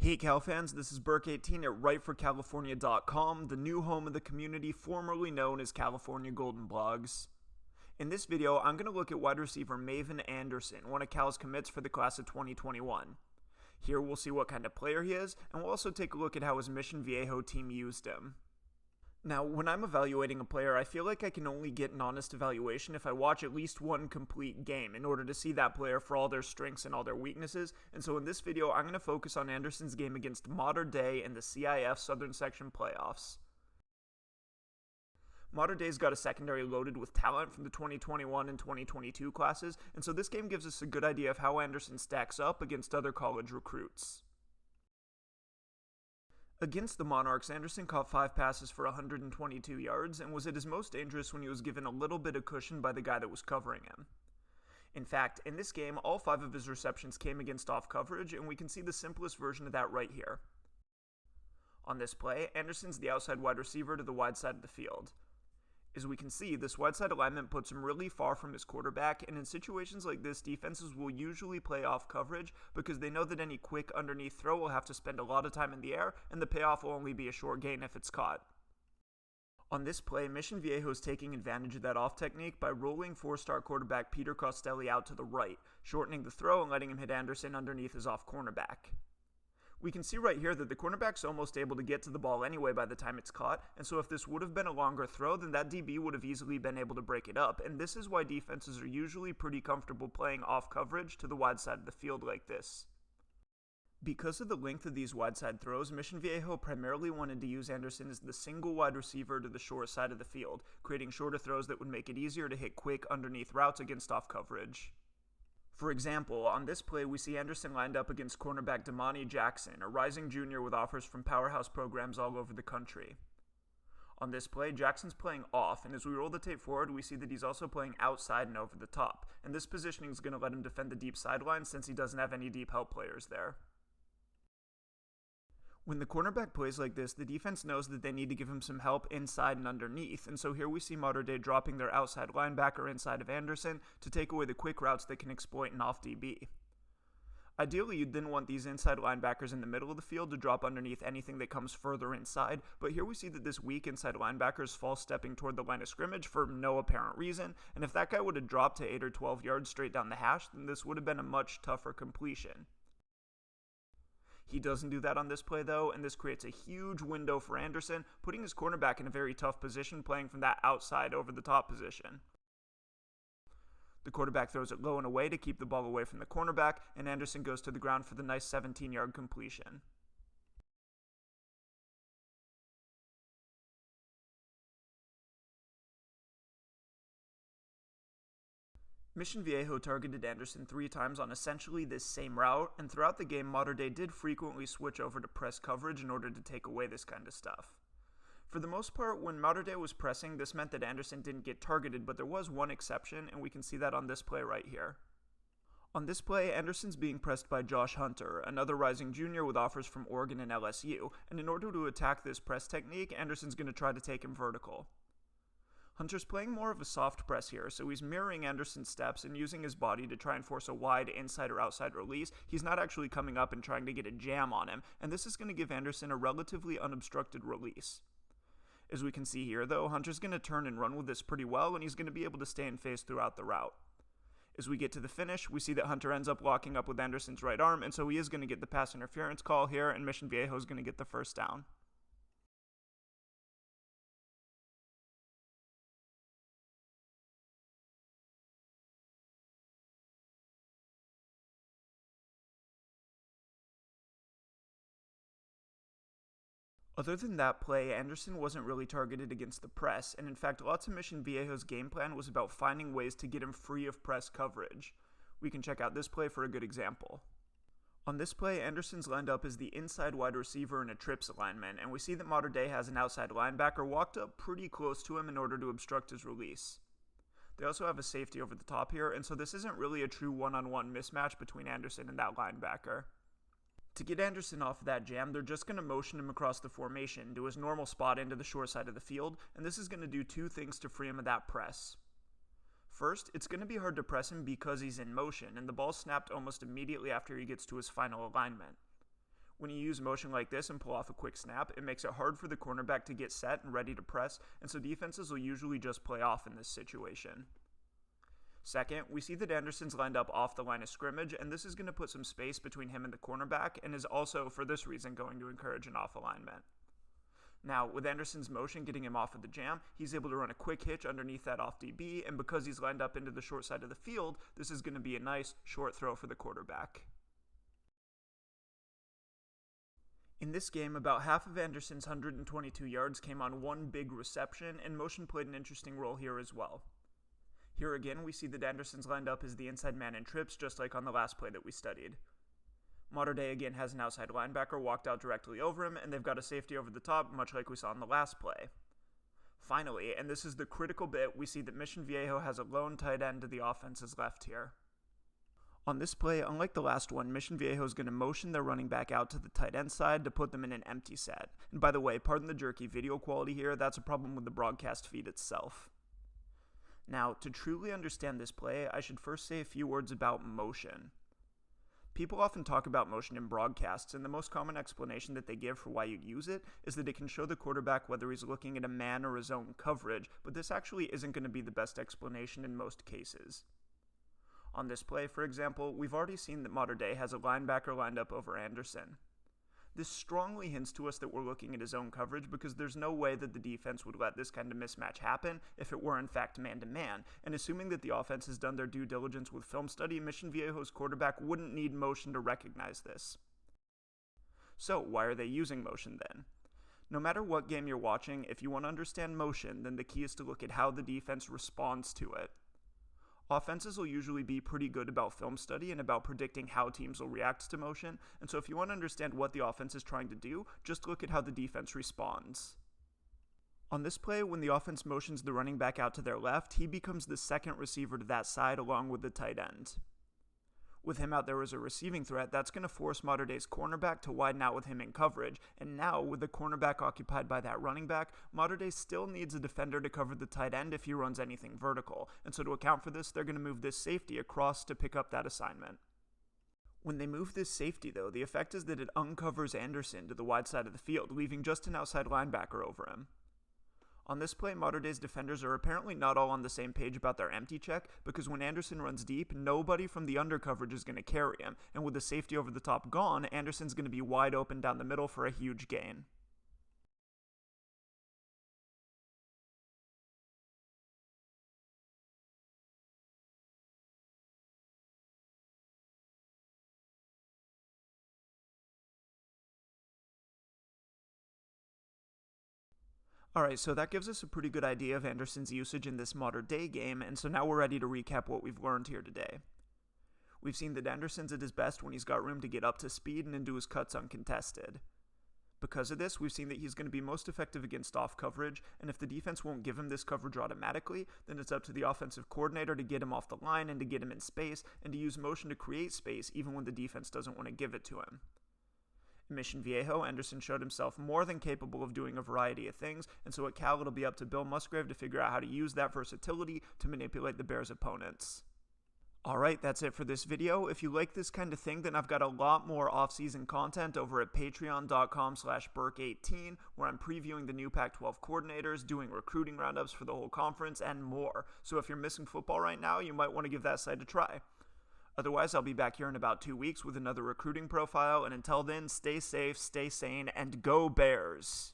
Hey Cal fans, this is Burke18 at WriteForCalifornia.com, the new home of the community formerly known as California Golden Blogs. In this video, I'm going to look at wide receiver Mavin Anderson, one of Cal's commits for the class of 2021. Here we'll see what kind of player he is, and we'll also take a look at how his Mission Viejo team used him. Now, when I'm evaluating a player, I feel like I can only get an honest evaluation if I watch at least one complete game in order to see that player for all their strengths and all their weaknesses, and so in this video, I'm going to focus on Anderson's game against Mater Dei in the CIF Southern Section Playoffs. Mater Dei's got a secondary loaded with talent from the 2021 and 2022 classes, and so this game gives us a good idea of how Anderson stacks up against other college recruits. Against the Monarchs, Anderson caught 5 passes for 122 yards and was at his most dangerous when he was given a little bit of cushion by the guy that was covering him. In fact, in this game, all 5 of his receptions came against off coverage, and we can see the simplest version of that right here. On this play, Anderson's the outside wide receiver to the wide side of the field. As we can see, this wide side alignment puts him really far from his quarterback, and in situations like this, defenses will usually play off coverage because they know that any quick underneath throw will have to spend a lot of time in the air, and the payoff will only be a short gain if it's caught. On this play, Mission Viejo is taking advantage of that off technique by rolling 4-star quarterback Peter Costelli out to the right, shortening the throw and letting him hit Anderson underneath his off cornerback. We can see right here that the cornerback's almost able to get to the ball anyway by the time it's caught, and so if this would have been a longer throw, then that DB would have easily been able to break it up, and this is why defenses are usually pretty comfortable playing off coverage to the wide side of the field like this. Because of the length of these wide side throws, Mission Viejo primarily wanted to use Anderson as the single wide receiver to the short side of the field, creating shorter throws that would make it easier to hit quick underneath routes against off coverage. For example, on this play, we see Anderson lined up against cornerback Damani Jackson, a rising junior with offers from powerhouse programs all over the country. On this play, Jackson's playing off, and as we roll the tape forward, we see that he's also playing outside and over the top, and this positioning is going to let him defend the deep sideline since he doesn't have any deep help players there. When the cornerback plays like this, the defense knows that they need to give him some help inside and underneath, and so here we see Mater Dei dropping their outside linebacker inside of Anderson to take away the quick routes that can exploit an off DB. Ideally, you'd then want these inside linebackers in the middle of the field to drop underneath anything that comes further inside, but here we see that this weak inside linebacker is false stepping toward the line of scrimmage for no apparent reason, and if that guy would have dropped to 8 or 12 yards straight down the hash, then this would have been a much tougher completion. He doesn't do that on this play though, and this creates a huge window for Anderson, putting his cornerback in a very tough position playing from that outside over the top position. The quarterback throws it low and away to keep the ball away from the cornerback, and Anderson goes to the ground for the nice 17-yard completion. Mission Viejo targeted Anderson 3 times on essentially this same route, and throughout the game, Mater Dei did frequently switch over to press coverage in order to take away this kind of stuff. For the most part, when Mater Dei was pressing, this meant that Anderson didn't get targeted, but there was one exception, and we can see that on this play right here. On this play, Anderson's being pressed by Josh Hunter, another rising junior with offers from Oregon and LSU, and in order to attack this press technique, Anderson's going to try to take him vertical. Hunter's playing more of a soft press here, so he's mirroring Anderson's steps and using his body to try and force a wide inside or outside release. He's not actually coming up and trying to get a jam on him, and this is going to give Anderson a relatively unobstructed release. As we can see here though, Hunter's going to turn and run with this pretty well, and he's going to be able to stay in phase throughout the route. As we get to the finish, we see that Hunter ends up locking up with Anderson's right arm, and so he is going to get the pass interference call here, and Mission Viejo is going to get the first down. Other than that play, Anderson wasn't really targeted against the press, and in fact, lots of Mission Viejo's game plan was about finding ways to get him free of press coverage. We can check out this play for a good example. On this play, Anderson's lined up as the inside wide receiver in a trips alignment, and we see that Mater Dei has an outside linebacker walked up pretty close to him in order to obstruct his release. They also have a safety over the top here, and so this isn't really a true one-on-one mismatch between Anderson and that linebacker. To get Anderson off of that jam, they're just going to motion him across the formation to his normal spot into the short side of the field, and this is going to do 2 things to free him of that press. First, it's going to be hard to press him because he's in motion, and the ball snapped almost immediately after he gets to his final alignment. When you use motion like this and pull off a quick snap, it makes it hard for the cornerback to get set and ready to press, and so defenses will usually just play off in this situation. Second, we see that Anderson's lined up off the line of scrimmage, and this is going to put some space between him and the cornerback, and is also, for this reason, going to encourage an off alignment. Now, with Anderson's motion getting him off of the jam, he's able to run a quick hitch underneath that off DB, and because he's lined up into the short side of the field, this is going to be a nice short throw for the quarterback. In this game, about half of Anderson's 122 yards came on one big reception, and motion played an interesting role here as well. Here again, we see that Anderson's lined up as the inside man in trips, just like on the last play that we studied. Mater Dei again has an outside linebacker walked out directly over him, and they've got a safety over the top, much like we saw in the last play. Finally, and this is the critical bit, we see that Mission Viejo has a lone tight end to the offense's left here. On this play, unlike the last one, Mission Viejo is going to motion their running back out to the tight end side to put them in an empty set. And by the way, pardon the jerky video quality here, that's a problem with the broadcast feed itself. Now, to truly understand this play, I should first say a few words about motion. People often talk about motion in broadcasts, and the most common explanation that they give for why you'd use it is that it can show the quarterback whether he's looking at a man or a zone coverage, but this actually isn't going to be the best explanation in most cases. On this play, for example, we've already seen that Mater Dei has a linebacker lined up over Anderson. This strongly hints to us that we're looking at his own coverage because there's no way that the defense would let this kind of mismatch happen if it were in fact man-to-man, and assuming that the offense has done their due diligence with film study, Mission Viejo's quarterback wouldn't need motion to recognize this. So, why are they using motion then? No matter what game you're watching, if you want to understand motion, then the key is to look at how the defense responds to it. Offenses will usually be pretty good about film study and about predicting how teams will react to motion, and so if you want to understand what the offense is trying to do, just look at how the defense responds. On this play, when the offense motions the running back out to their left, he becomes the second receiver to that side along with the tight end. With him out there as a receiving threat, that's going to force Mater Dei's cornerback to widen out with him in coverage, and now, with the cornerback occupied by that running back, Mater Dei still needs a defender to cover the tight end if he runs anything vertical, and so to account for this, they're going to move this safety across to pick up that assignment. When they move this safety, though, the effect is that it uncovers Anderson to the wide side of the field, leaving just an outside linebacker over him. On this play, Mater Dei's defenders are apparently not all on the same page about their empty check, because when Anderson runs deep, nobody from the under coverage is going to carry him, and with the safety over the top gone, Anderson's going to be wide open down the middle for a huge gain. Alright, so that gives us a pretty good idea of Anderson's usage in this Mater Dei game, and so now we're ready to recap what we've learned here today. We've seen that Anderson's at his best when he's got room to get up to speed and into his cuts uncontested. Because of this, we've seen that he's going to be most effective against off coverage, and if the defense won't give him this coverage automatically, then it's up to the offensive coordinator to get him off the line and to get him in space, and to use motion to create space even when the defense doesn't want to give it to him. In Mission Viejo, Anderson showed himself more than capable of doing a variety of things, and so at Cal it'll be up to Bill Musgrave to figure out how to use that versatility to manipulate the Bears' opponents. Alright, that's it for this video. If you like this kind of thing, then I've got a lot more off-season content over at patreon.com/Burke18, where I'm previewing the new Pac-12 coordinators, doing recruiting roundups for the whole conference, and more. So if you're missing football right now, you might want to give that site a try. Otherwise, I'll be back here in about 2 weeks with another recruiting profile, and until then, stay safe, stay sane, and go Bears!